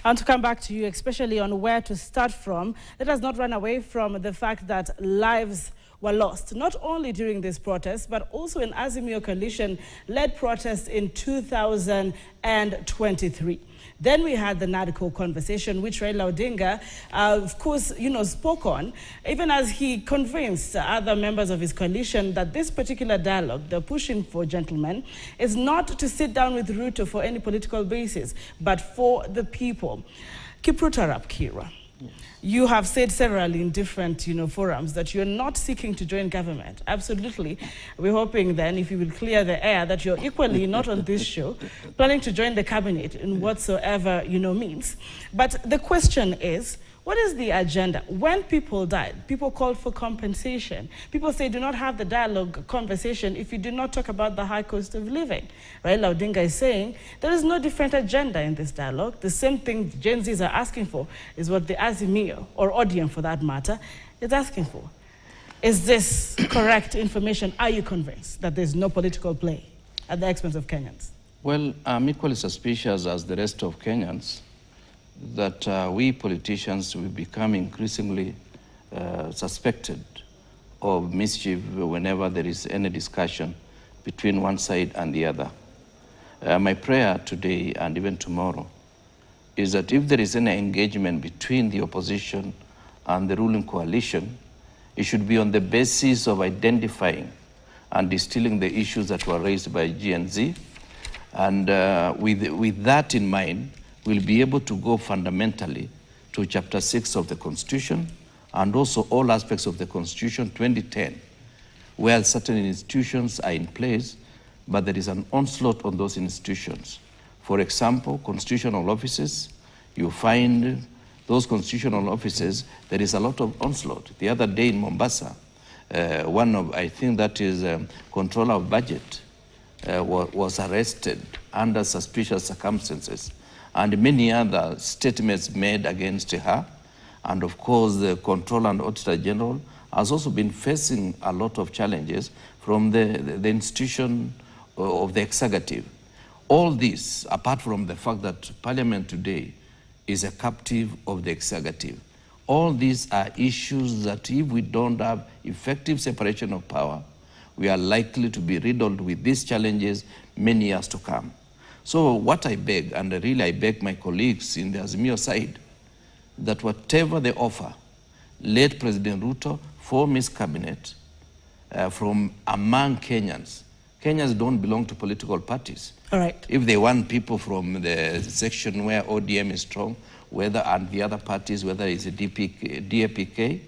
And to come back to you, especially on where to start from, let us not run away from the fact that lives were lost, not only during this protest, but also in Azimio coalition-led protests in 2023. Then we had the NADCO conversation, which Raila Odinga, of course, spoke on, even as he convinced other members of his coalition that this particular dialogue, the pushing for gentlemen, is not to sit down with Ruto for any political basis, but for the people. Kipruto Kirwa. You have said several in different, forums that you're not seeking to join government. Absolutely. We're hoping then, if you will clear the air, that you're equally not on this show, planning to join the cabinet in whatsoever, means. But the question is, what is the agenda? When people died, people called for compensation. People say do not have the dialogue conversation if you do not talk about the high cost of living. Raila Odinga is saying there is no different agenda in this dialogue. The same thing Gen Zs are asking for is what the Azimio, or ODM for that matter, is asking for. Is this correct information? Are you convinced that there's no political play at the expense of Kenyans? Well, I'm equally suspicious as the rest of Kenyans that we politicians will become increasingly suspected of mischief whenever there is any discussion between one side and the other. My prayer today and even tomorrow is that if there is any engagement between the opposition and the ruling coalition, it should be on the basis of identifying and distilling the issues that were raised by GNZ. And with that in mind, we'll be able to go fundamentally to Chapter 6 of the Constitution and also all aspects of the Constitution 2010, where certain institutions are in place, but there is an onslaught on those institutions. For example, constitutional offices, you find those constitutional offices, there is a lot of onslaught. The other day in Mombasa, I think that is controller of budget, was arrested under suspicious circumstances, and many other statements made against her. And of course, the Controller and Auditor General has also been facing a lot of challenges from the institution of the executive. All this, apart from the fact that Parliament today is a captive of the executive, all these are issues that if we don't have effective separation of power, we are likely to be riddled with these challenges many years to come. So what I beg, and really I beg my colleagues in the Azimio side, that whatever they offer, let President Ruto form his cabinet from among Kenyans. Kenyans don't belong to political parties. All right. If they want people from the section where ODM is strong, and the other parties, whether it's a DAPK,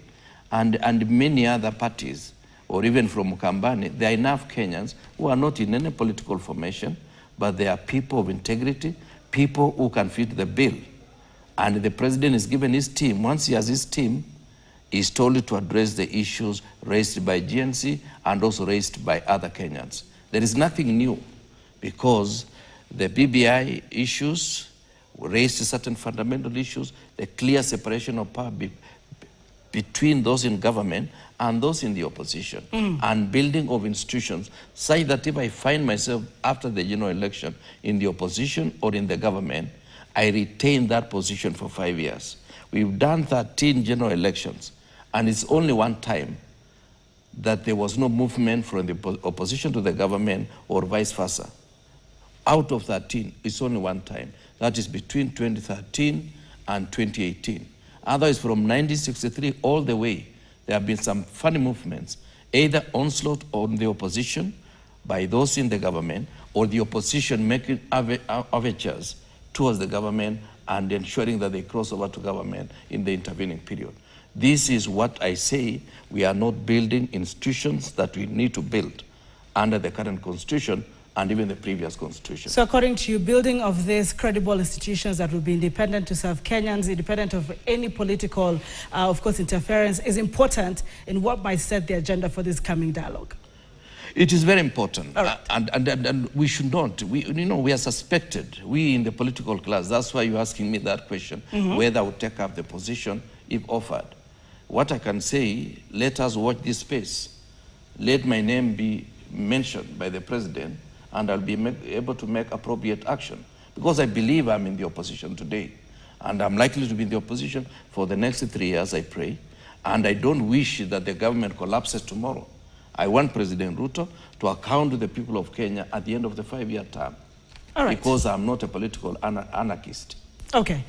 and many other parties, or even from Mukambani, there are enough Kenyans who are not in any political formation, but they are people of integrity, people who can fit the bill. And the president is given his team. Once he has his team, he's told to address the issues raised by GNC and also raised by other Kenyans. There is nothing new, because the BBI issues raised certain fundamental issues, the clear separation of power between those in government and those in the opposition, and building of institutions, such that if I find myself after the general election in the opposition or in the government, I retain that position for 5 years. We've done 13 general elections, and it's only one time that there was no movement from the opposition to the government or vice versa. Out of 13, it's only one time. That is between 2013 and 2018. Otherwise, from 1963 all the way, there have been some funny movements, either onslaught on the opposition by those in the government, or the opposition making overtures towards the government and ensuring that they cross over to government in the intervening period. This is what I say, we are not building institutions that we need to build under the current constitution and even the previous constitution. So according to you, building of these credible institutions that will be independent to serve Kenyans, independent of any political, of course, interference, is important in what might set the agenda for this coming dialogue? It is very important. Right. And we should not, we are suspected, we in the political class, that's why you're asking me that question, whether I would take up the position if offered. What I can say, let us watch this space. Let my name be mentioned by the president, and I'll be able to make appropriate action. Because I believe I'm in the opposition today. And I'm likely to be in the opposition for the next 3 years, I pray. And I don't wish that the government collapses tomorrow. I want President Ruto to account to the people of Kenya at the end of the 5-year term. All right. Because I'm not a political anarchist. Okay.